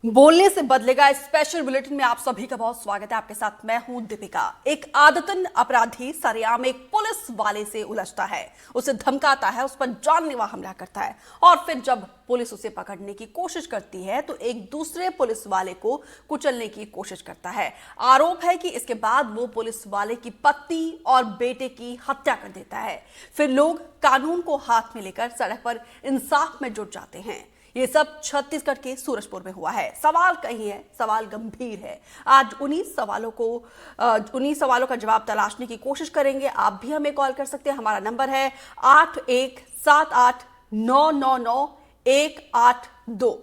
बोलने से बदलेगा स्पेशल बुलेटिन में आप सभी का बहुत स्वागत है। आपके साथ मैं हूं दीपिका। एक आदतन अपराधी सरेआम एक पुलिस वाले से उलझता है, उसे धमकाता है, उस पर जानलेवा हमला करता है और फिर जब पुलिस उसे पकड़ने की कोशिश करती है तो एक दूसरे पुलिस वाले को कुचलने की कोशिश करता है। आरोप है कि इसके बाद वो पुलिस वाले की पत्नी और बेटे की हत्या कर देता है। फिर लोग कानून को हाथ में लेकर सड़क पर इंसाफ में जुट जाते हैं। ये सब छत्तीसगढ़ के सूरजपुर में हुआ है। सवाल कहीं है, सवाल गंभीर है। आज उन्हीं सवालों का जवाब तलाशने की कोशिश करेंगे। आप भी हमें कॉल कर सकते हैं। हमारा नंबर है 8178999182।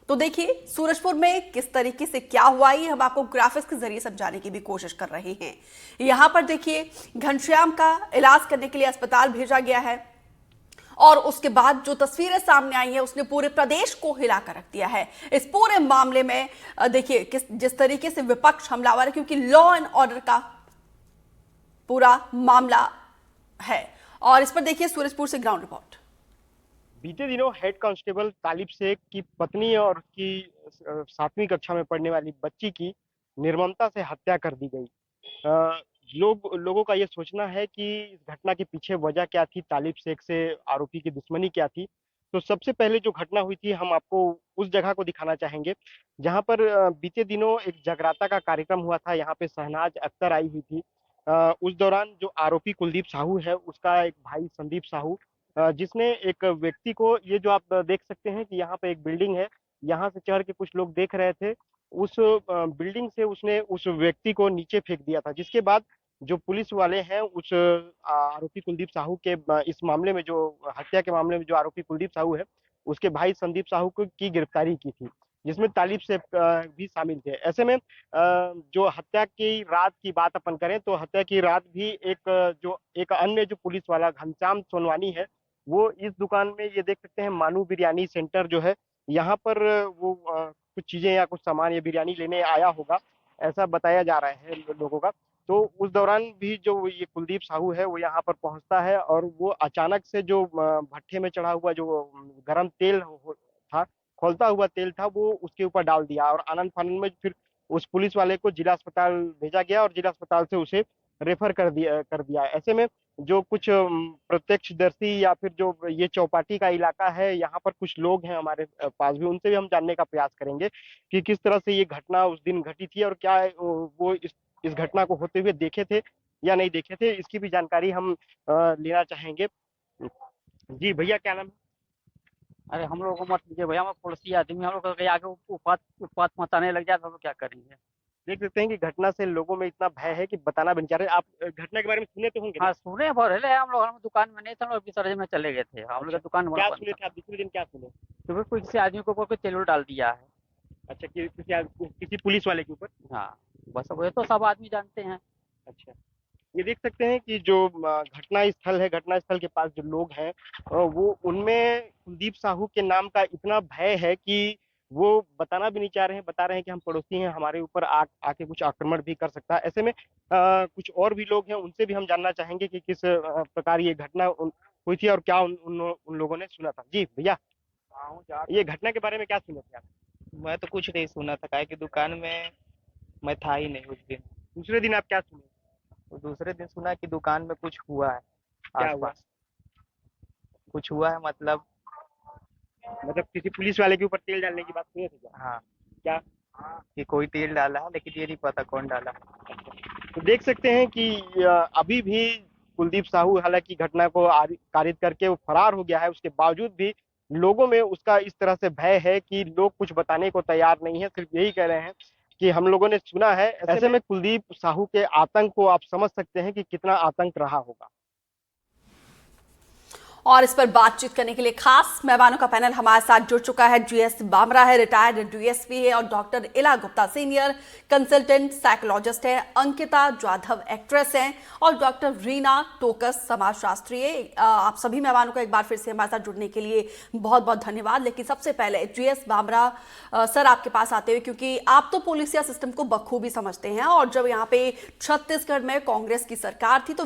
तो देखिए सूरजपुर में किस तरीके से क्या हुआ, ये हम आपको ग्राफिक्स के जरिए समझाने की भी कोशिश कर रहे हैं। यहां पर देखिए घनश्याम का इलाज करने के लिए अस्पताल भेजा गया है और उसके बाद जो तस्वीरें सामने आई है उसने पूरे प्रदेश को हिलाकर रख दिया है। इस पूरे मामले में देखिए जिस तरीके से विपक्ष हमलावर है, क्योंकि लॉ एंड ऑर्डर का पूरा मामला है। और इस पर देखिए सूरजपुर से ग्राउंड रिपोर्ट। बीते दिनों हेड कांस्टेबल तालिब शेख की पत्नी और उसकी 7वीं कक्षा में पढ़ने वाली बच्ची की निर्ममता से हत्या कर दी गई। लोगों का ये सोचना है कि इस घटना के पीछे वजह क्या थी, तालिब शेख से आरोपी की दुश्मनी क्या थी। तो सबसे पहले जो घटना हुई थी हम आपको उस जगह को दिखाना चाहेंगे जहां पर बीते दिनों एक जगराता का कार्यक्रम हुआ था। यहाँ पे शहनाज अख्तर आई हुई थी। उस दौरान जो आरोपी कुलदीप साहू है उसका एक भाई संदीप साहू, जिसने एक व्यक्ति को, ये जो आप देख सकते हैं कि यहाँ पे एक बिल्डिंग है, यहाँ से चढ़ के कुछ लोग देख रहे थे, उस बिल्डिंग से उसने उस व्यक्ति को नीचे फेंक दिया था। जिसके बाद जो पुलिस वाले हैं उस आरोपी कुलदीप साहू के इस मामले में, जो हत्या के मामले में जो आरोपी कुलदीप साहू है उसके भाई संदीप साहू को की गिरफ्तारी की थी, जिसमें तालिब से भी शामिल थे। ऐसे में जो हत्या की रात की बात अपन करें तो हत्या की रात भी एक अन्य जो पुलिस वाला घनश्याम सोनवानी है, वो इस दुकान में, ये देख सकते हैं मानू बिरयानी सेंटर जो है, यहाँ पर वो कुछ चीजें या कुछ सामान या बिरयानी लेने आया होगा, ऐसा बताया जा रहा है लोगों का। तो उस दौरान भी जो ये कुलदीप साहू है वो यहाँ पर पहुंचता है और वो अचानक से जो भट्ठे में चढ़ा हुआ जो गरम तेल था, खौलता हुआ तेल था, वो उसके ऊपर डाल दिया और आनंद फानंद में फिर उस पुलिस वाले को जिला अस्पताल भेजा गया और जिला अस्पताल से उसे रेफर कर दिया। ऐसे में जो कुछ प्रत्यक्षदर्शी या फिर जो ये चौपाटी का इलाका है, यहाँ पर कुछ लोग हैं हमारे पास भी, उनसे भी हम जानने का प्रयास करेंगे कि किस तरह से ये घटना उस दिन घटी थी और क्या वो इस घटना को होते हुए देखे थे या नहीं देखे थे, इसकी भी जानकारी हम लेना चाहेंगे। जी भैया, क्या नाम है? अरे हम लोग को मत लीजिए भैया, हम पड़ोसी आदमी, हम लोग के आगे उत्पात उत्पात मचाने लग जाए तो हम लोग क्या करेंगे। देख सकते हैं कि घटना से लोगों में इतना भय है कि बताना भी नहीं चाह रहे। आप घटना के बारे में सुने तो होंगे ना? हाँ सुने भर है, हम दुकान में नहीं थे, हम लोग विसर्जन में चले गए थे, हम लोग अच्छा, का दुकान क्या बंद सुने था। थे आप दूसरे दिन, क्या सुने? तो फिर कोई किसी आदमी को कोई तेल डाल दिया है। अच्छा, किसी पुलिस वाले के ऊपर? हाँ बस अब ये तो सब आदमी जानते हैं। अच्छा, ये देख सकते हैं कि जो घटना स्थल है, घटना स्थल के पास जो लोग हैं, वो उनमें कुलदीप साहू के नाम का इतना भय है कि वो बताना भी नहीं चाह रहे हैं। बता रहे हैं कि हम पड़ोसी हैं, हमारे ऊपर आके कुछ आक्रमण भी कर सकता है। ऐसे में कुछ और भी लोग हैं, उनसे भी हम जानना चाहेंगे कि किस प्रकार ये घटना हुई थी और क्या उन लोगों ने सुना था। जी भैया, ये घटना के बारे में क्या सुने थे आप? मैं तो कुछ नहीं सुना था, काहे कि दुकान में मैं था ही नहीं उस दिन। दूसरे दिन आप क्या सुने? तो दूसरे दिन सुना कि दुकान में कुछ हुआ है, क्या हुआ? आसपास कुछ हुआ है, मतलब मतलब किसी पुलिस वाले के ऊपर तेल डालने की बात सुने थे क्या? हाँ क्या? कि कोई तेल डाला है, लेकिन ये नहीं पता कौन डाला। तो देख सकते हैं कि अभी भी कुलदीप साहू हालांकि घटना को कारित करके वो फरार हो गया है, उसके बावजूद भी लोगों में उसका इस तरह से भय है कि लोग कुछ बताने को तैयार नहीं है, सिर्फ यही कह रहे हैं कि हम लोगों ने सुना है। ऐसे में कुलदीप साहू के आतंक को आप समझ सकते हैं कि कितना आतंक रहा होगा। और इस पर बातचीत करने के लिए खास मेहमानों का पैनल हमारे साथ जुड़ चुका है। जीएस बामरा है, रिटायर्ड डीएसपी है, और डॉक्टर इला गुप्ता सीनियर कंसल्टेंट साइकोलॉजिस्ट है, अंकिता जाधव एक्ट्रेस हैं, और डॉक्टर रीना टोकस समाजशास्त्री है। आप सभी मेहमानों का एक बार फिर से हमारे साथ जुड़ने के लिए बहुत बहुत धन्यवाद। लेकिन सबसे पहले जीएस बामरा सर आपके पास आते हुए, क्योंकि आप तो पुलिसिया सिस्टम को बखूबी समझते हैं और जब यहाँ पे छत्तीसगढ़ में कांग्रेस की सरकार थी तो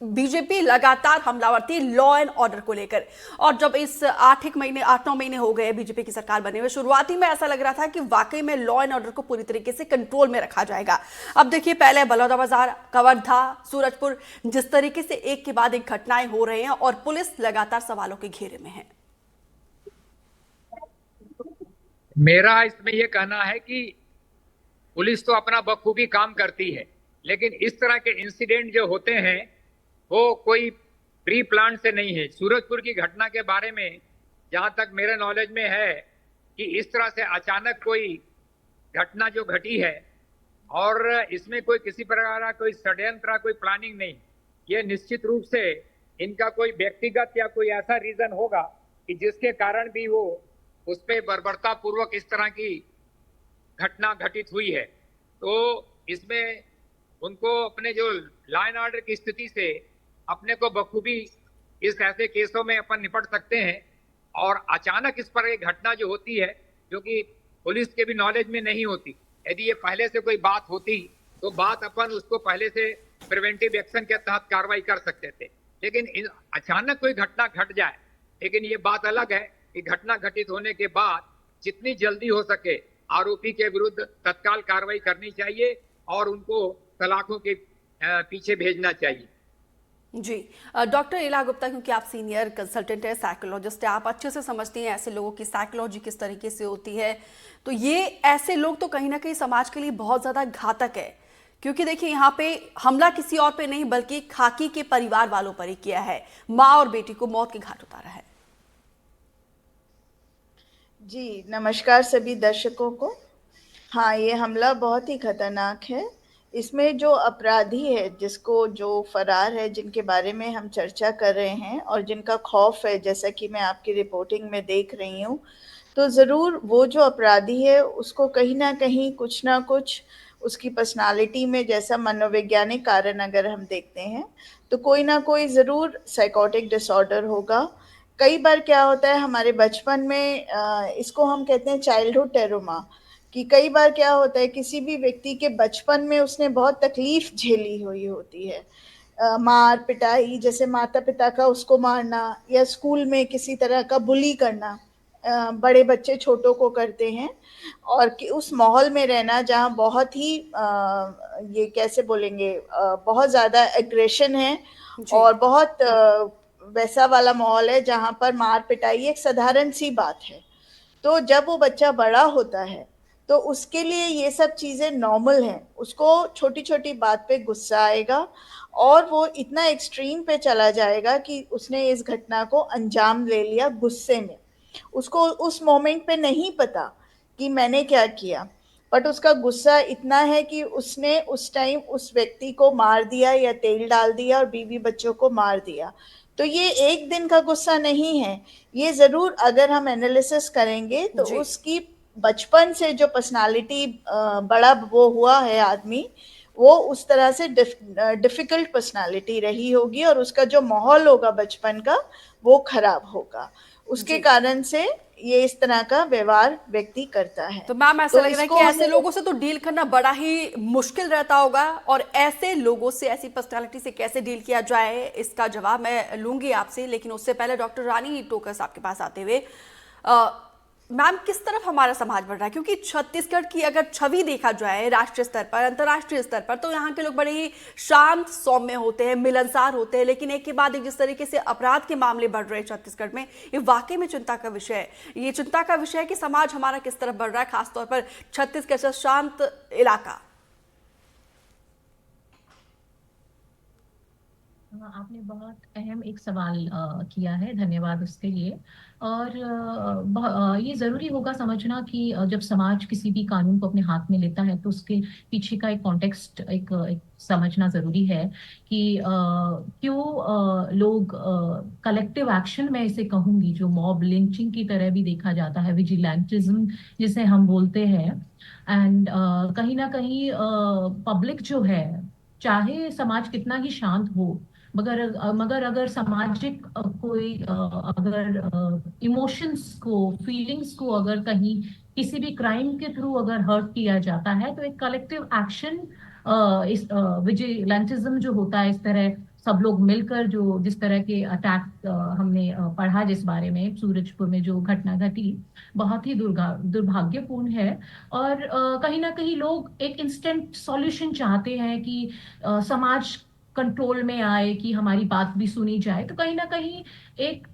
बीजेपी लगातार हमलावर थी लॉ एंड ऑर्डर को लेकर, और जब इस 8-9 महीने हो गए बीजेपी की सरकार बने हुए, शुरुआती में ऐसा लग रहा था कि वाकई में लॉ एंड ऑर्डर को पूरी तरीके से कंट्रोल में रखा जाएगा। अब देखिए, पहले बलौदाबाजार, कवर्धा, सूरजपुर, जिस तरीके से एक के बाद एक घटनाएं हो रही हैं और पुलिस लगातार सवालों के घेरे में है। मेरा इसमें यह कहना है कि पुलिस तो अपना बखूबी काम करती है, लेकिन इस तरह के इंसिडेंट जो होते हैं वो कोई प्री प्लान से नहीं है। सूरजपुर की घटना के बारे में जहां तक मेरे नॉलेज में है कि इस तरह से अचानक कोई घटना जो घटी है और इसमें कोई किसी प्रकार का कोई षड्यंत्र, कोई प्लानिंग नहीं, ये निश्चित रूप से इनका कोई व्यक्तिगत या कोई ऐसा रीजन होगा कि जिसके कारण भी वो उस पर बर्बरता पूर्वक इस तरह की घटना घटित हुई है। तो इसमें उनको अपने जो लॉ एंड ऑर्डर की स्थिति से अपने को बखूबी इस ऐसे केसों में अपन निपट सकते हैं। और अचानक इस पर एक घटना जो होती है, जो कि पुलिस के भी नॉलेज में नहीं होती, यदि ये पहले से कोई बात होती तो बात अपन उसको पहले से प्रिवेंटिव एक्शन के तहत कार्रवाई कर सकते थे। लेकिन अचानक कोई घटना घट जाए, लेकिन ये बात अलग है कि घटना घटित होने के बाद जितनी जल्दी हो सके आरोपी के विरुद्ध तत्काल कार्रवाई करनी चाहिए और उनको सलाखों के पीछे भेजना चाहिए। जी, डॉक्टर इला गुप्ता, क्योंकि आप सीनियर कंसल्टेंट है, साइकोलॉजिस्ट है, आप अच्छे से समझती हैं ऐसे लोगों की साइकोलॉजी किस तरीके से होती है। तो ये ऐसे लोग तो कहीं ना कहीं समाज के लिए बहुत ज्यादा घातक है, क्योंकि देखिए यहाँ पे हमला किसी और पे नहीं बल्कि खाकी के परिवार वालों पर ही किया है, माँ और बेटी को मौत के घाट उतारा है। जी, नमस्कार सभी दर्शकों को। हाँ, ये हमला बहुत ही खतरनाक है। इसमें जो अपराधी है, जो फरार है, जिनके बारे में हम चर्चा कर रहे हैं और जिनका खौफ है, जैसा कि मैं आपकी रिपोर्टिंग में देख रही हूँ, तो ज़रूर वो जो अपराधी है उसको कहीं ना कहीं कुछ ना कुछ उसकी पर्सनालिटी में, जैसा मनोवैज्ञानिक कारण अगर हम देखते हैं तो कोई ना कोई ज़रूर साइकोटिक डिसऑर्डर होगा। कई बार क्या होता है हमारे बचपन में, इसको हम कहते हैं चाइल्डहुड टेरोमा, कि कई बार क्या होता है किसी भी व्यक्ति के बचपन में उसने बहुत तकलीफ झेली हुई होती है, मार पिटाई, जैसे माता पिता का उसको मारना या स्कूल में किसी तरह का बुली करना, बड़े बच्चे छोटों को करते हैं, और कि उस माहौल में रहना जहाँ बहुत ही ये कैसे बोलेंगे, बहुत ज़्यादा एग्रेशन है और बहुत वैसा वाला माहौल है जहाँ पर मार पिटाई एक साधारण सी बात है। तो जब वो बच्चा बड़ा होता है तो उसके लिए ये सब चीज़ें नॉर्मल हैं, उसको छोटी छोटी बात पे गुस्सा आएगा और वो इतना एक्सट्रीम पे चला जाएगा कि उसने इस घटना को अंजाम ले लिया गुस्से में। उसको उस मोमेंट पे नहीं पता कि मैंने क्या किया, बट उसका गुस्सा इतना है कि उसने उस टाइम उस व्यक्ति को मार दिया या तेल डाल दिया और बीवी बच्चों को मार दिया। तो ये एक दिन का गुस्सा नहीं है, ये ज़रूर अगर हम एनालिसिस करेंगे तो उसकी बचपन से जो पर्सनालिटी बड़ा वो हुआ है आदमी, वो उस तरह से डिफिकल्ट पर्सनालिटी रही होगी और उसका जो माहौल होगा बचपन का वो खराब होगा, उसके कारण से ये इस तरह का व्यवहार व्यक्ति करता है। तो मैम, ऐसा लग रहा है कि ऐसे लोगों से तो डील करना बड़ा ही मुश्किल रहता होगा, और ऐसे लोगों से, ऐसी पर्सनालिटी से कैसे डील किया जाए, इसका जवाब मैं लूंगी आपसे। लेकिन उससे पहले डॉक्टर रानी टोकस आपके पास आते हुए, मैम, किस तरफ हमारा समाज बढ़ रहा है? क्योंकि छत्तीसगढ़ की अगर छवि देखा जाए राष्ट्रीय स्तर पर, अंतर्राष्ट्रीय स्तर पर, तो यहाँ के लोग बड़े ही शांत सौम्य होते हैं, मिलनसार होते हैं, लेकिन एक के बाद एक जिस तरीके से अपराध के मामले बढ़ रहे हैं छत्तीसगढ़ में, ये वाकई में चिंता का विषय है। ये चिंता का विषय है कि समाज हमारा किस तरफ बढ़ रहा है, खासतौर पर छत्तीसगढ़ से शांत इलाका। आपने बहुत अहम एक सवाल किया है, धन्यवाद उसके लिए। और ये ज़रूरी होगा समझना कि जब समाज किसी भी कानून को अपने हाथ में लेता है तो उसके पीछे का एक कॉन्टेक्स्ट एक समझना ज़रूरी है कि क्यों लोग कलेक्टिव एक्शन, में इसे कहूँगी, जो मॉब लिंचिंग की तरह भी देखा जाता है, विजिलेंटिज्म जिसे हम बोलते हैं। एंड कहीं ना कहीं पब्लिक जो है, चाहे समाज कितना ही शांत हो, मगर अगर सामाजिक कोई अगर इमोशंस को, फीलिंग्स को अगर कहीं किसी भी क्राइम के थ्रू अगर हर्ट किया जाता है तो एक कलेक्टिव एक्शन, इस विजिलेंटिज्म जो होता है, इस तरह सब लोग मिलकर जो जिस तरह के अटैक हमने पढ़ा, जिस बारे में सूरजपुर में जो घटना घटी, बहुत ही दुर्भाग्यपूर्ण है। और कहीं ना कहीं लोग एक इंस्टेंट सॉल्यूशन चाहते हैं कि समाज कंट्रोल में आए, कि हमारी बात भी सुनी जाए। तो कहीं ना कहीं एक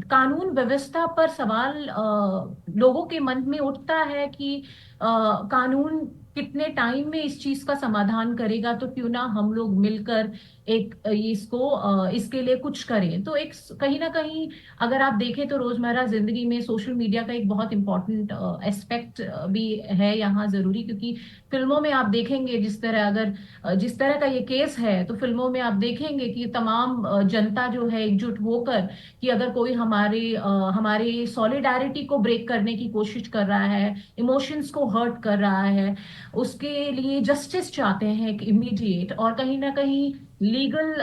कानून व्यवस्था पर सवाल लोगों के मन में उठता है कि कानून कितने टाइम में इस चीज का समाधान करेगा, तो क्यों ना हम लोग मिलकर एक इसके लिए कुछ करें। तो एक कहीं ना कहीं अगर आप देखें तो रोजमर्रा जिंदगी में सोशल मीडिया का एक बहुत इंपॉर्टेंट एस्पेक्ट भी है यहाँ जरूरी, क्योंकि फिल्मों में आप देखेंगे जिस तरह का ये केस है, तो फिल्मों में आप देखेंगे कि तमाम जनता जो है एकजुट होकर कि अगर कोई हमारी सॉलिडारिटी को ब्रेक करने की कोशिश कर रहा है, इमोशंस को हर्ट कर रहा है, उसके लिए जस्टिस चाहते हैं एक इमीडिएट। और कहीं ना कहीं लीगल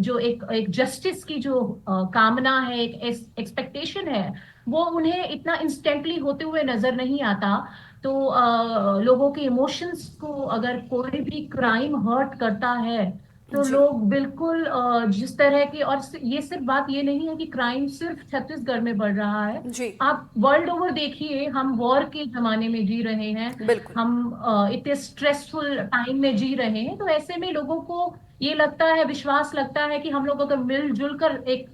जो एक जस्टिस की जो कामना है, एक एक्सपेक्टेशन है, वो उन्हें इतना इंस्टेंटली होते हुए नजर नहीं आता। तो लोगों के इमोशंस को अगर कोई भी क्राइम हर्ट करता है, तो जी लोग बिल्कुल जिस तरह की, और ये सिर्फ बात ये नहीं है कि क्राइम सिर्फ छत्तीसगढ़ में बढ़ रहा है। जी आप वर्ल्ड ओवर देखिए, हम वॉर के जमाने में जी रहे हैं, बिल्कुल। हम इतने स्ट्रेसफुल टाइम में जी रहे हैं। तो ऐसे में लोगों को ये लगता है, विश्वास लगता है कि हम लोग अगर मिलजुल कर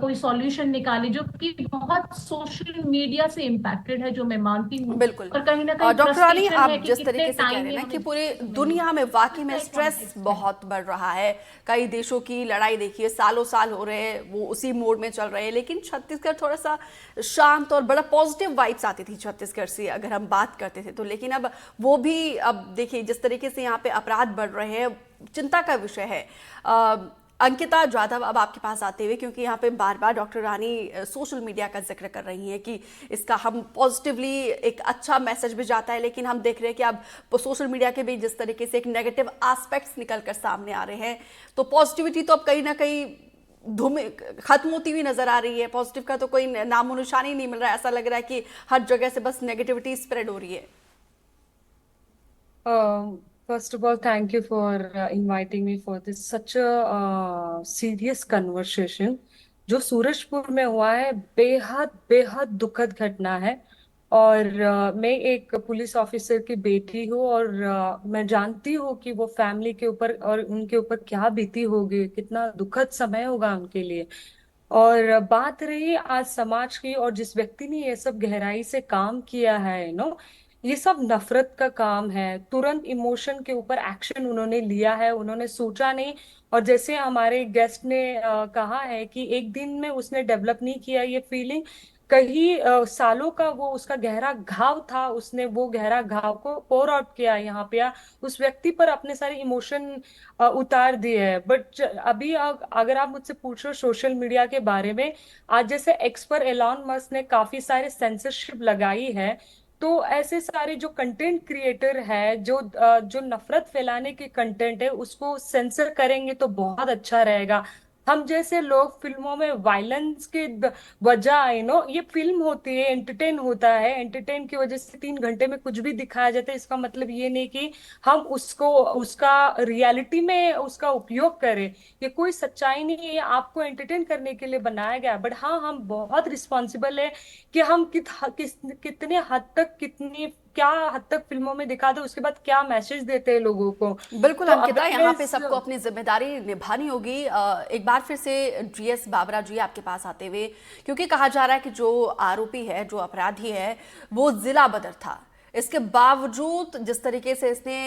कोई सॉल्यूशन निकाले, जो कि बहुत सोशल मीडिया से इम्पैक्टेड है, जो मैं मानती हूँ। बिल्कुल। और कहीं ना कहीं डॉक्टर रानी, फ्रस्ट्रेशन है आप कि जिस कितने तरीके से कह टाइम रहे हैं में ना कि हमें पूरे नहीं दुनिया में वाकई में इसका एक स्ट्रेस कॉन्टेक्स्ट है। बहुत बढ़ रहा है। कई देशों की लड़ाई देखिए, सालों साल हो रहे हैं, वो उसी मोड में चल रहे हैं, लेकिन छत्तीसगढ़ थोड़ा सा शांत और बड़ा पॉजिटिव वाइब्स आती थी छत्तीसगढ़ से अगर हम बात करते थे तो। लेकिन अब वो भी, अब देखिए जिस तरीके से यहाँ पे अपराध बढ़ रहे हैं, चिंता का विषय है। अंकिता जाधव, अब आपके पास आते हुए, क्योंकि यहाँ पे बार बार डॉक्टर रानी सोशल मीडिया का जिक्र कर रही हैं कि इसका हम पॉजिटिवली एक अच्छा मैसेज भी जाता है, लेकिन हम देख रहे हैं कि अब सोशल मीडिया के भी जिस तरीके से एक नेगेटिव एस्पेक्ट्स निकल कर सामने आ रहे हैं, तो पॉजिटिविटी तो अब कहीं ना कहीं खत्म होती हुई नजर आ रही है। पॉजिटिव का तो कोई नामो निशान ही नहीं मिल रहा है। ऐसा लग रहा है कि हर जगह से बस नेगेटिविटी स्प्रेड हो रही है। First of all, thank you for inviting me for this such a serious conversation. जो सूरजपुर में हुआ है, बेहद बेहद दुखद घटना है। और मैं एक पुलिस ऑफिसर की बेटी हूँ, और मैं जानती हूँ कि वो फैमिली के ऊपर और उनके ऊपर क्या बीती होगी, कितना दुखद समय होगा उनके लिए। और बात रही आज समाज की, और जिस व्यक्ति ने ये सब गहराई से काम किया है, ये सब नफरत का काम है। तुरंत इमोशन के ऊपर एक्शन उन्होंने लिया है, उन्होंने सोचा नहीं। और जैसे हमारे गेस्ट ने कहा है कि एक दिन में उसने डेवलप नहीं किया ये फीलिंग, कई सालों का वो उसका गहरा घाव था, उसने वो गहरा घाव को पोर आउट किया यहाँ पे, उस व्यक्ति पर अपने सारे इमोशन उतार दिए है। बट अभी अगर आप मुझसे पूछो सोशल मीडिया के बारे में, आज जैसे एक्स पर एलॉन मस्क ने काफी सारे सेंसरशिप लगाई है, तो ऐसे सारे जो कंटेंट क्रिएटर है, जो नफरत फैलाने के कंटेंट है, उसको सेंसर करेंगे तो बहुत अच्छा रहेगा। हम जैसे लोग फिल्मों में वायलेंस के वजह, ये फिल्म होती है, एंटरटेन होता है, एंटरटेन की वजह से 3 घंटे में कुछ भी दिखाया जाता है, इसका मतलब ये नहीं कि हम उसका रियलिटी में उसका उपयोग करें। ये कोई सच्चाई नहीं है, ये आपको एंटरटेन करने के लिए बनाया गया। बट हाँ, हम बहुत रिस्पॉन्सिबल है कि हम कितने हद तक, क्या हद तक फिल्मों में दिखा दो, उसके बाद क्या मैसेज देते हैं लोगों को। बिल्कुल तो अंकिता, यहाँ पे सबको अपनी जिम्मेदारी निभानी होगी। एक बार फिर से जीएस बाबरा जी आपके पास आते हुए, क्योंकि कहा जा रहा है कि जो आरोपी है, जो अपराधी है, वो जिला बदर था। इसके बावजूद जिस तरीके से इसने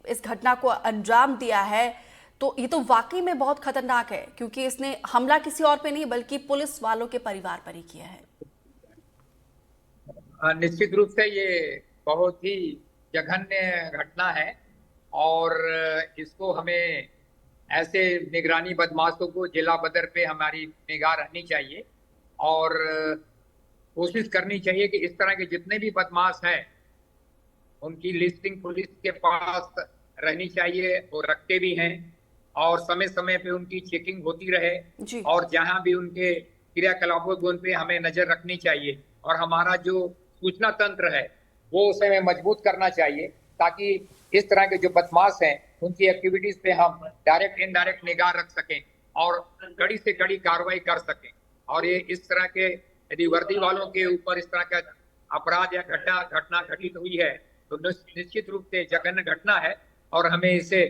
इस घटना को अंजाम दिया है, तो ये तो वाकई में बहुत खतरनाक है, क्योंकि इसने हमला किसी और पे नहीं बल्कि पुलिस वालों के परिवार पर ही किया है। निश्चित रूप से ये बहुत ही जघन्य घटना है, और इसको हमें ऐसे निगरानी बदमाशों को जिला बदर पे हमारी निगाह रहनी चाहिए, और कोशिश करनी चाहिए कि इस तरह के जितने भी बदमाश हैं उनकी लिस्टिंग पुलिस के पास रहनी चाहिए, और रखते भी हैं, और समय समय पे उनकी चेकिंग होती रहे जी। और जहां भी उनके क्रियाकलापों उन पे हमें नजर रखनी चाहिए, और हमारा जो सूचना तंत्र है वो उसे हमें मजबूत करना चाहिए, ताकि इस तरह के जो बदमाश हैं उनकी एक्टिविटीज पे हम डायरेक्ट इनडायरेक्ट निगाह रख सकें और कड़ी से कड़ी कार्रवाई कर सकें। और ये इस तरह के यदि वर्दी वालों के ऊपर इस तरह का अपराध या घटना घटित हुई है तो निश्चित रूप से जघन्य घटना है और हमें इसे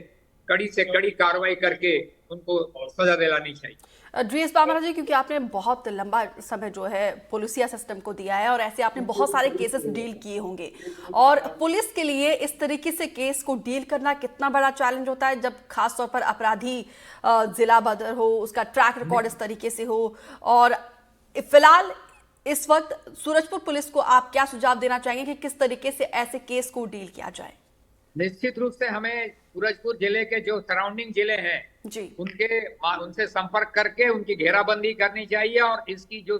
कड़ी से कड़ी कार्रवाई करके उनको सजा दिलानी चाहिए। ड्रीएस बामरा जी, क्योंकि आपने बहुत लंबा समय जो है पुलिसिया सिस्टम को दिया है और ऐसे आपने बहुत सारे केसेस डील किए होंगे, और पुलिस के लिए इस तरीके से केस को डील करना कितना बड़ा चैलेंज होता है जब खासतौर पर अपराधी जिला बदर हो, उसका ट्रैक रिकॉर्ड इस तरीके से हो। और फिलहाल इस वक्त सूरजपुर पुलिस को आप क्या सुझाव देना चाहेंगे कि किस तरीके से ऐसे केस को डील किया जाए? निश्चित रूप से हमें सूरजपुर जिले के जो सराउंडिंग जिले हैं जी, उनसे संपर्क करके उनकी घेराबंदी करनी चाहिए और इसकी जो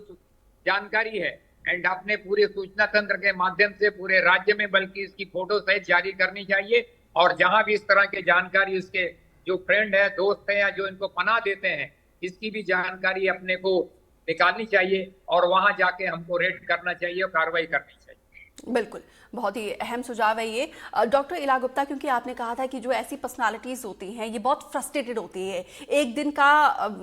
जानकारी है एंड अपने पूरे सूचना तंत्र के माध्यम से पूरे राज्य में बल्कि इसकी फोटो सहित जारी करनी चाहिए। और जहां भी इस तरह की जानकारी उसके जो फ्रेंड है, दोस्त है या जो इनको पनाह देते हैं, इसकी भी जानकारी अपने को निकालनी चाहिए और वहां जाके हमको रेड करना चाहिए और कार्रवाई करनी चाहिए। बिल्कुल, बहुत ही अहम सुझाव है ये। डॉक्टर इला गुप्ता, क्योंकि आपने कहा था कि जो ऐसी पर्सनालिटीज होती हैं ये बहुत फ्रस्ट्रेटेड होती है, एक दिन का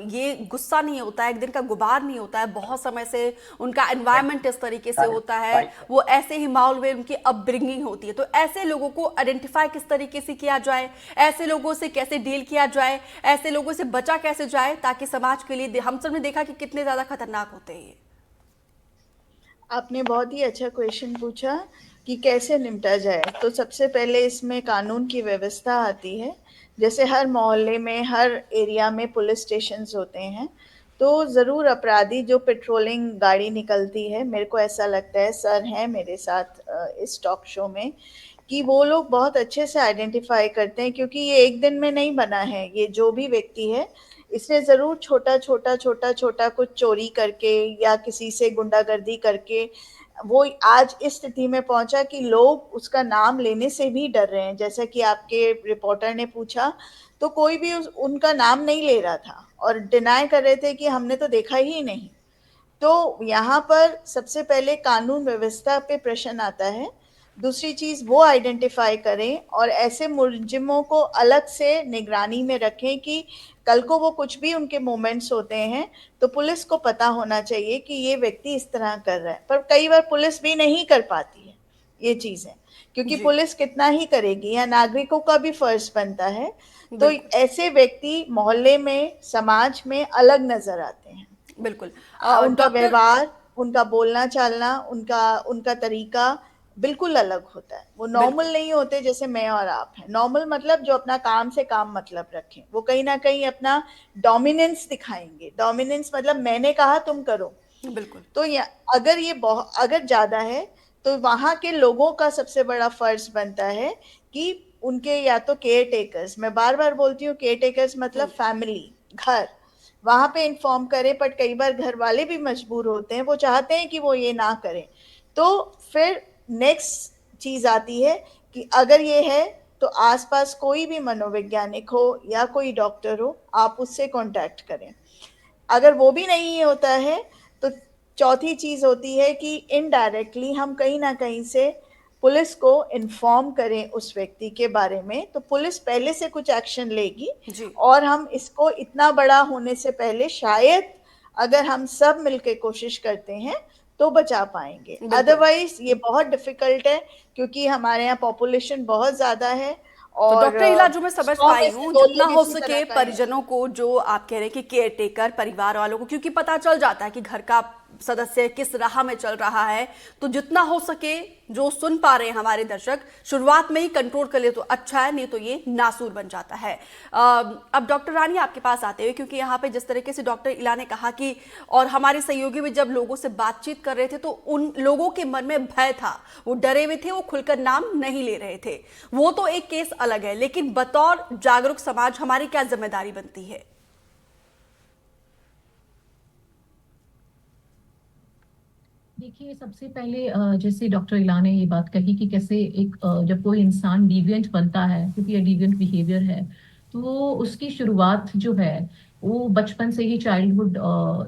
ये गुस्सा नहीं होता है, एक दिन का गुबार नहीं होता है, बहुत समय से उनका एनवायरनमेंट इस तरीके से होता है, वो ऐसे ही माहौल में उनकी अपब्रिंगिंग होती है। तो ऐसे लोगों को आइडेंटिफाई किस तरीके से किया जाए, ऐसे लोगों से कैसे डील किया जाए, ऐसे लोगों से बचा कैसे जाए ताकि समाज के लिए, हम सब ने देखा कि कितने ज्यादा खतरनाक होते हैं ये। आपने बहुत ही अच्छा क्वेश्चन पूछा कि कैसे निपटा जाए। तो सबसे पहले इसमें कानून की व्यवस्था आती है। जैसे हर मोहल्ले में, हर एरिया में पुलिस स्टेशंस होते हैं, तो ज़रूर अपराधी जो पेट्रोलिंग गाड़ी निकलती है, मेरे को ऐसा लगता है, सर हैं मेरे साथ इस टॉक शो में, कि वो लोग बहुत अच्छे से आइडेंटिफाई करते हैं, क्योंकि ये एक दिन में नहीं बना है। ये जो भी व्यक्ति है, इसने ज़रूर छोटा कुछ चोरी करके या किसी से गुंडागर्दी करके वो आज इस स्थिति में पहुंचा कि लोग उसका नाम लेने से भी डर रहे हैं। जैसा कि आपके रिपोर्टर ने पूछा, तो कोई भी उनका नाम नहीं ले रहा था और डिनाई कर रहे थे कि हमने तो देखा ही नहीं। तो यहाँ पर सबसे पहले कानून व्यवस्था पे प्रश्न आता है। दूसरी चीज़, वो आइडेंटिफाई करें और ऐसे मुलजिमों को अलग से निगरानी में रखें कि कल को वो कुछ भी उनके मोमेंट्स होते हैं तो पुलिस को पता होना चाहिए कि ये व्यक्ति इस तरह कर रहा है। पर कई बार पुलिस भी नहीं कर पाती है ये चीज़ें, क्योंकि पुलिस कितना ही करेगी, या नागरिकों का भी फर्ज बनता है। तो ऐसे व्यक्ति मोहल्ले में, समाज में अलग नजर आते हैं। बिल्कुल, उनका व्यवहार, उनका बोलना चालना, उनका तरीका बिल्कुल अलग होता है। वो नॉर्मल नहीं होते जैसे मैं और आप हैं। नॉर्मल मतलब जो अपना काम से काम मतलब रखें, वो कहीं ना कहीं अपना डोमिनेंस दिखाएंगे। डोमिनेंस मतलब मैंने कहा तुम करो। बिल्कुल। तो अगर ज्यादा है तो वहां के लोगों का सबसे बड़ा फर्ज बनता है कि उनके या तो केयर टेकर्स, मैं बार बार बोलती हूँ केयर टेकर्स मतलब फैमिली, घर, वहां पे इन्फॉर्म करें। बट कई बार घर वाले भी मजबूर होते हैं, वो चाहते हैं कि वो ये ना करें। तो फिर नेक्स्ट चीज आती है कि अगर ये है तो आसपास कोई भी मनोवैज्ञानिक हो या कोई डॉक्टर हो, आप उससे कांटेक्ट करें। अगर वो भी नहीं होता है तो चौथी चीज होती है कि इनडायरेक्टली हम कहीं ना कहीं से पुलिस को इन्फॉर्म करें उस व्यक्ति के बारे में। तो पुलिस पहले से कुछ एक्शन लेगी और हम इसको इतना बड़ा होने से पहले शायद अगर हम सब मिलकर कोशिश करते हैं तो बचा पाएंगे। अदरवाइज ये बहुत डिफिकल्ट है, क्योंकि हमारे यहाँ पॉपुलेशन बहुत ज्यादा है। और तो डॉक्टर इला, जो मैं समझ पाई हूँ, जितना हो सके परिजनों को, जो आप कह रहे हैं कि केयर टेकर, परिवार वालों को, क्योंकि पता चल जाता है कि घर का सदस्य किस राह में चल रहा है, तो जितना हो सके, जो सुन पा रहे हैं हमारे दर्शक, शुरुआत में ही कंट्रोल कर ले तो अच्छा है, नहीं तो ये नासूर बन जाता है। अब डॉक्टर रानी आपके पास आते हुए, क्योंकि यहाँ पे जिस तरीके से डॉक्टर इला ने कहा कि, और हमारे सहयोगी भी जब लोगों से बातचीत कर रहे थे तो उन लोगों के मन में भय था, वो डरे हुए थे, वो खुलकर नाम नहीं ले रहे थे। वो तो एक केस अलग है, लेकिन बतौर जागरूक समाज हमारी क्या जिम्मेदारी बनती है? देखिए, सबसे पहले जैसे डॉक्टर इला ने ये बात कही कि कैसे एक जब कोई इंसान डिविएंट बनता है, क्योंकि ये डिविएंट बिहेवियर है, तो उसकी शुरुआत जो है वो बचपन से ही, चाइल्डहुड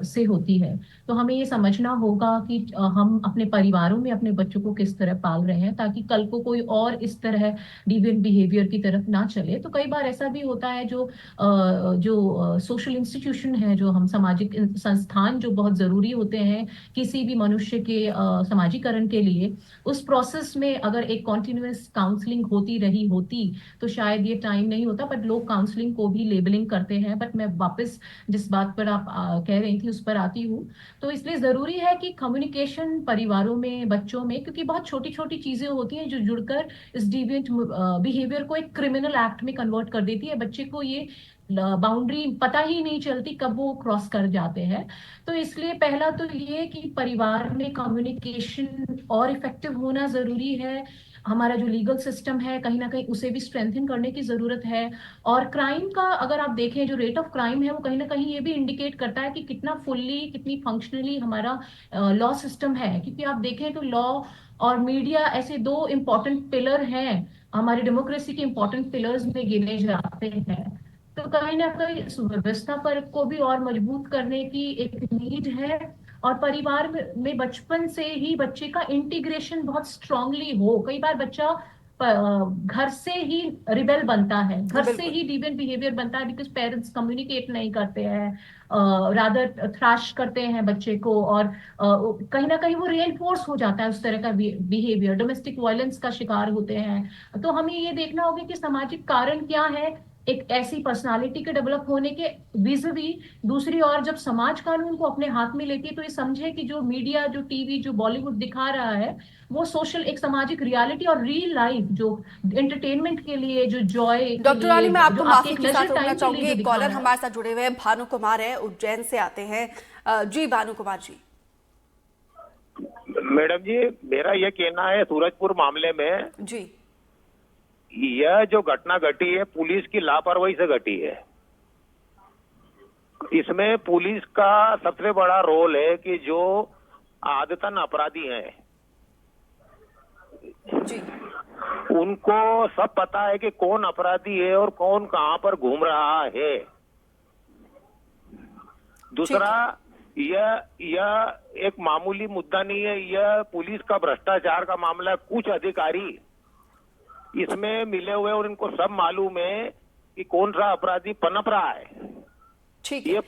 से होती है। तो हमें ये समझना होगा कि हम अपने परिवारों में अपने बच्चों को किस तरह पाल रहे हैं, ताकि कल को कोई और इस तरह डिविएंट बिहेवियर की तरफ ना चले। तो कई बार ऐसा भी होता है जो सोशल इंस्टीट्यूशन है, जो हम सामाजिक संस्थान जो बहुत जरूरी होते हैं किसी भी मनुष्य के समाजीकरण के लिए, उस प्रोसेस में अगर एक कॉन्टिन्यूअस काउंसलिंग होती रही होती तो शायद ये टाइम नहीं होता। बट लोग काउंसलिंग को भी लेबलिंग करते हैं। बट मैं वापस जिस बात पर आप कह रही थी उस पर आती हूँ। तो इसलिए जरूरी है कि कम्युनिकेशन परिवारों में, बच्चों में, क्योंकि बहुत छोटी छोटी चीजें होती हैं जो जुड़कर इस डिविएंट बिहेवियर को एक क्रिमिनल एक्ट में कन्वर्ट कर देती है। बच्चे को ये बाउंड्री पता ही नहीं चलती कब वो क्रॉस कर जाते हैं। तो इसलिए पहला तो ये कि परिवार में कम्युनिकेशन और इफेक्टिव होना जरूरी है। हमारा जो लीगल सिस्टम है कहीं ना कहीं उसे भी स्ट्रेंथन करने की जरूरत है। और क्राइम का अगर आप देखें, जो रेट ऑफ क्राइम है वो कहीं ना कहीं ये भी इंडिकेट करता है कि कितना फुल्ली, कितनी फंक्शनली हमारा लॉ सिस्टम है। क्योंकि आप देखें तो लॉ और मीडिया ऐसे दो इम्पोर्टेंट पिलर हैं, हमारी डेमोक्रेसी के इम्पोर्टेंट पिलर्स में गिने जाते हैं। तो कहीं ना कहीं इस व्यवस्था पर को भी और मजबूत करने की एक नीड है। और परिवार में बचपन से ही बच्चे का इंटीग्रेशन बहुत स्ट्रांगली हो। कई बार बच्चा घर से ही रिबेल बनता है, घर से बिल्कुल। ही डिविएंट बिहेवियर बनता है, बिकॉज पेरेंट्स कम्युनिकेट नहीं करते हैं, रादर थ्रैश करते हैं बच्चे को। और कहीं ना कहीं वो रेनफोर्स हो जाता है उस तरह का बिहेवियर, डोमेस्टिक वायलेंस का शिकार होते हैं। तो हमें ये देखना होगा कि सामाजिक कारण क्या है एक ऐसी पर्सनालिटी के डेवलप होने के विज़िवी। दूसरी ओर जब समाज कानून को अपने हाथ में लेती है तो ये समझे कि जो मीडिया, जो टीवी, जो बॉलीवुड दिखा रहा है वो सोशल, एक सामाजिक रियलिटी और रियल लाइफ जो एंटरटेनमेंट के लिए, जो जॉय के डॉक्टर रानी, लिए, मैं आपको जो आपके माफी एक के साथ लेजर रोकना टाइम के चाहूंगी। लिए जो एक दिखा कॉलर रहा है। हमारे साथ जुड़े हुए हैं, भानु कुमार है, उज्जैन से आते हैं। जी भानु कुमार जी। मैडम जी, मेरा यह कहना है सूरजपुर मामले में जी यह जो घटना घटी है पुलिस की लापरवाही से घटी है। इसमें पुलिस का सबसे बड़ा रोल है कि जो आदतन अपराधी हैं जी उनको सब पता है कि कौन अपराधी है और कौन कहां पर घूम रहा है। दूसरा, यह एक मामूली मुद्दा नहीं है, यह पुलिस का भ्रष्टाचार का मामला है। कुछ अधिकारी इसमें मिले हुए और इनको सब मालूम है कि कौन सा अपराधी पनप रहा है। ठीक ये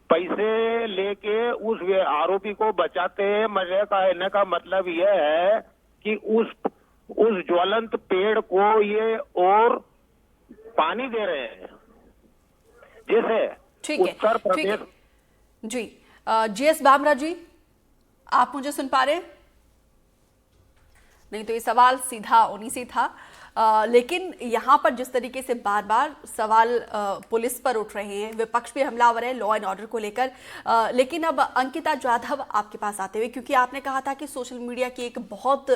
पैसे लेके उस आरोपी को बचाते हैं। मजे का कहने का मतलब यह है कि उस ज्वलंत पेड़ को ये और पानी दे रहे हैं। जैसे ठीक है, उत्तर ठीक है। प्रदेश। जी जीएस बामरा जी, आप मुझे सुन पा रहे हैं? नहीं तो ये सवाल सीधा उन्हीं से था। लेकिन यहाँ पर जिस तरीके से बार बार सवाल पुलिस पर उठ रहे हैं, विपक्ष भी हमलावर है लॉ एंड ऑर्डर को लेकर। लेकिन अब अंकिता जाधव आपके पास आते हुए, क्योंकि आपने कहा था कि सोशल मीडिया की एक बहुत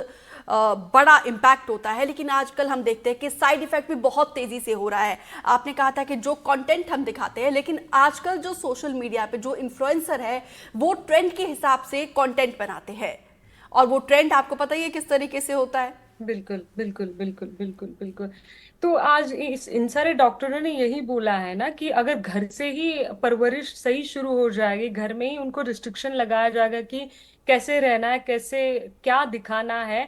बड़ा इम्पैक्ट होता है, लेकिन आजकल हम देखते हैं कि साइड इफेक्ट भी बहुत तेजी से हो रहा है। आपने कहा था कि जो कंटेंट हम दिखाते हैं, लेकिन आजकल जो सोशल मीडिया पे जो इन्फ्लुएंसर है वो ट्रेंड के हिसाब से कंटेंट बनाते हैं, और वो ट्रेंड आपको पता ही है किस तरीके से होता है। बिल्कुल बिल्कुल बिल्कुल बिल्कुल बिल्कुल। तो आज इन सारे डॉक्टरों ने यही बोला है ना कि अगर घर से ही परवरिश सही शुरू हो जाएगी, घर में ही उनको रिस्ट्रिक्शन लगाया जाएगा कि कैसे रहना है, कैसे क्या दिखाना है।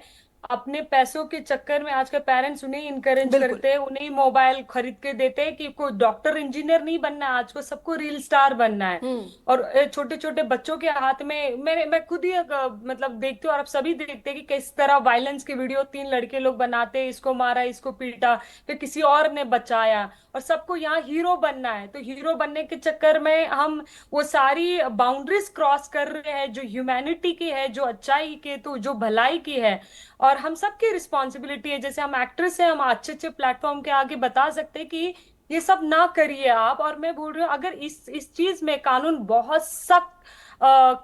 अपने पैसों के चक्कर में आजकल पेरेंट्स उन्हें इनकरेज बिल्कुल। करते हैं, उन्हें मोबाइल खरीद के देते हैं कि कोई डॉक्टर इंजीनियर नहीं बनना है, आज को सबको रील स्टार बनना है। और छोटे छोटे बच्चों के हाथ में, मैं खुद ही मतलब देखती हूँ और आप सभी देखते हैं कि किस तरह वायलेंस के वीडियो 3 लड़के लोग बनाते हैं, इसको मारा, इसको पीटा, फिर किसी और ने बचाया, और सबको यहाँ हीरो बनना है। तो हीरो बनने के चक्कर में हम वो सारी बाउंड्रीज क्रॉस कर रहे हैं जो ह्यूमैनिटी की है, जो अच्छाई की, तो जो भलाई की है। और हम सबकी रिस्पॉन्सिबिलिटी है, जैसे हम एक्ट्रेस हैं, हम अच्छे अच्छे प्लेटफॉर्म के आगे बता सकते हैं कि ये सब ना करिए आप। और मैं बोल रही हूँ अगर इस चीज में कानून बहुत सख्त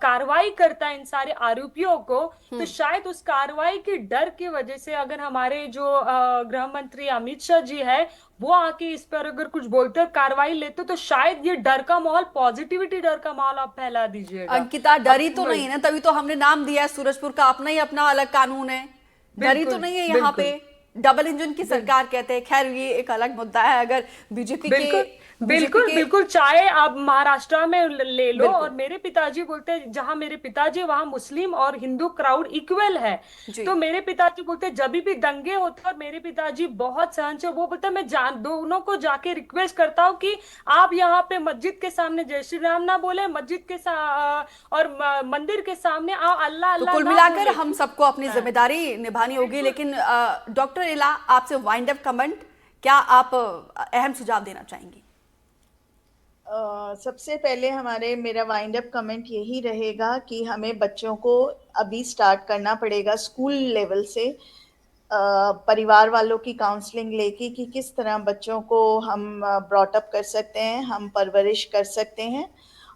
कार्रवाई करता है इन सारे आरोपियों को, तो शायद उस कार्रवाई के डर की वजह से अगर हमारे जो गृह मंत्री अमित शाह जी है वो आके इस पर अगर कुछ बोलते और कार्रवाई लेते, तो शायद ये डर का माहौल, पॉजिटिविटी डर का माहौल आप फैला दीजिएगा। अंकिता, डरी तो नहीं है ना? तभी तो हमने नाम दिया है सूरजपुर का, अपना ही अपना अलग कानून है। डरी तो नहीं है यहाँ पे? डबल इंजन की सरकार कहते हैं। खैर ये एक अलग मुद्दा है। अगर बीजेपी के बिल्कुल के बिल्कुल, चाहे आप महाराष्ट्र में ले लो, बिल्कुल। और मेरे पिताजी बोलते हैं जहां मेरे पिताजी वहां मुस्लिम और हिंदू क्राउड इक्वल है। जी तो मेरे पिताजी बोलते हैं जब भी दंगे होते हैं, और मेरे पिताजी बहुत सहनशील, वो बोलते हैं मैं जान दोनों को जाके रिक्वेस्ट करता हूँ कि आप यहाँ पे मस्जिद के सामने जय श्री राम ना बोले, मस्जिद के और मंदिर के सामने आप अल्लाह तो अल्लाह कुल ना मिलाकर बोले। हम सबको अपनी हाँ। जिम्मेदारी निभानी होगी। लेकिन डॉक्टर इला, आपसे वाइंड अप कमेंट, क्या आप अहम सुझाव देना चाहेंगी? सबसे पहले मेरा वाइंड अप कमेंट यही रहेगा कि हमें बच्चों को अभी स्टार्ट करना पड़ेगा स्कूल लेवल से, परिवार वालों की काउंसलिंग लेके कि किस तरह बच्चों को हम ब्रॉट अप कर सकते हैं, हम परवरिश कर सकते हैं।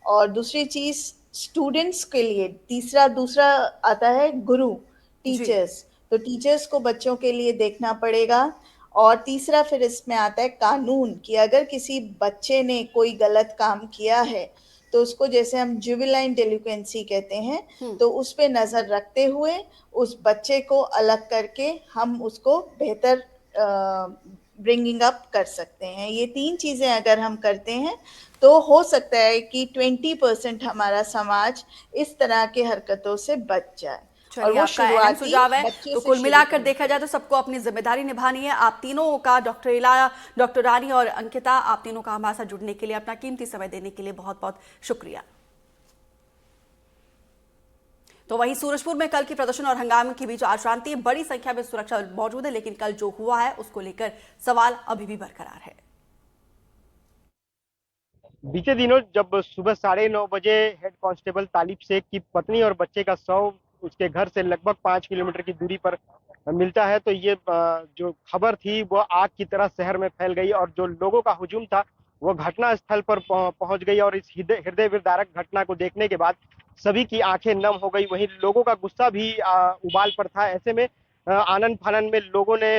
और दूसरी चीज़ स्टूडेंट्स के लिए दूसरा आता है गुरु, जी टीचर्स। तो टीचर्स को बच्चों के लिए देखना पड़ेगा। और तीसरा फिर इसमें आता है कानून, कि अगर किसी बच्चे ने कोई गलत काम किया है तो उसको, जैसे हम जुवेनाइल डेलिक्वेंसी कहते हैं, तो उस पे नज़र रखते हुए उस बच्चे को अलग करके हम उसको बेहतर ब्रिंगिंग अप कर सकते हैं। ये 3 चीज़ें अगर हम करते हैं तो हो सकता है कि 20% हमारा समाज इस तरह के हरकतों से बच जाए। और चलिए, वो आपका अहम शुरुआती सुझाव है। बच्चे तो से कुल शुरू मिलाकर करनी देखा जाए तो सबको अपनी जिम्मेदारी निभानी है। आप तीनों का, डॉक्टर इला, डॉक्टर रानी और अंकिता, आप तीनों का हमारे साथ जुड़ने के लिए, अपना कीमती समय देने के लिए बहुत बहुत शुक्रिया। तो वहीं सूरजपुर में कल के प्रदर्शन और हंगामे के बीच आज शांति, बड़ी संख्या में सुरक्षा मौजूद है, लेकिन कल जो हुआ है उसको लेकर सवाल अभी भी बरकरार है। बीते दिनों जब सुबह 9:30 बजे हेड कांस्टेबल तालिब शेख की पत्नी और बच्चे का शव उसके घर से लगभग 5 किलोमीटर की दूरी पर मिलता है, तो ये जो खबर थी वो आग की तरह शहर में फैल गई और जो लोगों का हुजूम था वो घटना स्थल पर पहुंच गई। और इस हृदय विदारक घटना को देखने के बाद सभी की आंखें नम हो गई। वहीं लोगों का गुस्सा भी उबाल पर था। ऐसे में आनन फानन में लोगों ने,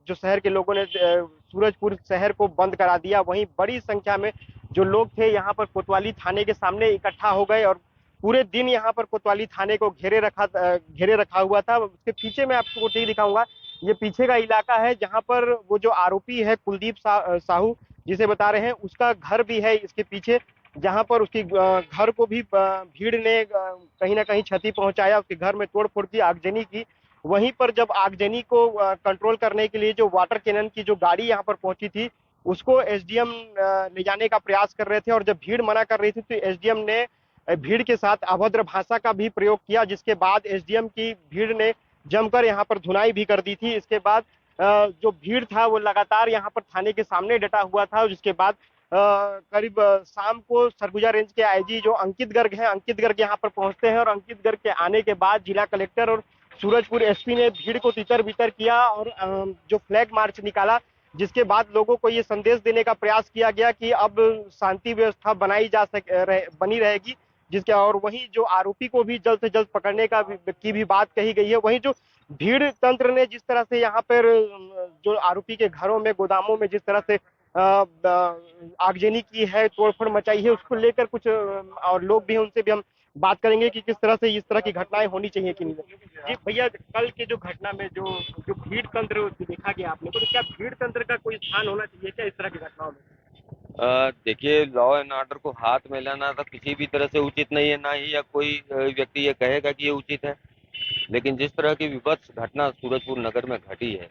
जो शहर के लोगों ने सूरजपुर शहर को बंद करा दिया। वहीं बड़ी संख्या में जो लोग थे यहाँ पर कोतवाली थाने के सामने इकट्ठा हो गए और पूरे दिन यहाँ पर कोतवाली थाने को घेरे रखा हुआ था। उसके पीछे मैं आपको ठीक दिखाऊंगा, ये पीछे का इलाका है जहाँ पर वो जो आरोपी है कुलदीप साहू जिसे बता रहे हैं, उसका घर भी है इसके पीछे, जहाँ पर उसकी घर को भी भीड़ ने कहीं ना कहीं क्षति पहुंचाया, उसके घर में तोड़फोड़ की, आगजनी की। वहीं पर जब आगजनी को कंट्रोल करने के लिए जो वाटर कैनन की जो गाड़ी यहाँ पर पहुंची थी उसको एसडीएम ले जाने का प्रयास कर रहे थे, और जब भीड़ मना कर रही थी तो एसडीएम ने भीड़ के साथ अभद्र भाषा का भी प्रयोग किया, जिसके बाद एसडीएम की भीड़ ने जमकर यहाँ पर धुनाई भी कर दी थी। इसके बाद जो भीड़ था वो लगातार यहाँ पर थाने के सामने डटा हुआ था, जिसके बाद करीब शाम को सरगुजा रेंज के आईजी जो अंकित गर्ग हैं, अंकित गर्ग यहाँ पर पहुंचते हैं और अंकित गर्ग के आने के बाद जिला कलेक्टर और सूरजपुर एसपी ने भीड़ को तितर बितर किया और जो फ्लैग मार्च निकाला, जिसके बाद लोगों को ये संदेश देने का प्रयास किया गया कि अब शांति व्यवस्था बनी रहेगी, जिसके और वहीं जो आरोपी को भी जल्द से जल्द पकड़ने की भी बात कही गई है। वहीं जो भीड़ तंत्र ने जिस तरह से यहाँ पर जो आरोपी के घरों में, गोदामों में जिस तरह से आगजनी की है, तोड़फोड़ मचाई है, उसको लेकर कुछ और लोग भी हैं, उनसे भी हम बात करेंगे कि किस तरह से इस तरह की घटनाएं होनी चाहिए कि नहीं। जी भैया, कल के जो घटना में जो भीड़ तंत्र देखा गया आपने को, तो क्या भीड़ तंत्र का कोई स्थान होना चाहिए क्या इस तरह की घटनाओं में? देखिए, लॉ एंड ऑर्डर को हाथ में लाना तो किसी भी तरह से उचित नहीं है, ना ही या कोई व्यक्ति ये कहेगा कि ये उचित है। लेकिन जिस तरह की विभत्स घटना सूरजपुर नगर में घटी है,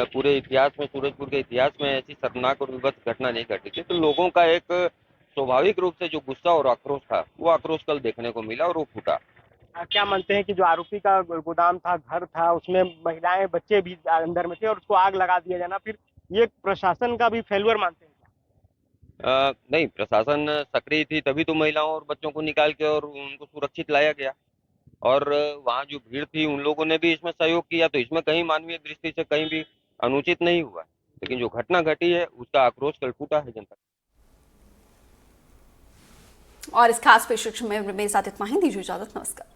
पूरे इतिहास में, सूरजपुर के इतिहास में ऐसी शर्मनाक और विभत्स घटना नहीं घटी थी, तो लोगों का एक स्वाभाविक रूप से जो गुस्सा और आक्रोश था, वो आक्रोश कल देखने को मिला और वो फूटा। क्या मानते हैं कि जो आरोपी का गोदाम था, घर था, उसमें महिलाएं, बच्चे भी अंदर में थे और उसको आग लगा दिया जाना, फिर ये प्रशासन का भी फेल्यूर मानते हैं? नहीं, प्रशासन सक्रिय थी तभी तो महिलाओं और बच्चों को निकाल के और उनको सुरक्षित लाया गया। और वहाँ जो भीड़ थी उन लोगों ने भी इसमें सहयोग किया, तो इसमें कहीं मानवीय दृष्टि से कहीं भी अनुचित नहीं हुआ। लेकिन जो घटना घटी है उसका आक्रोश कल फूटा है जनता। और इस खास पेशकश में मेरे साथ इतना ही, दीजिए इजाजत, नमस्कार।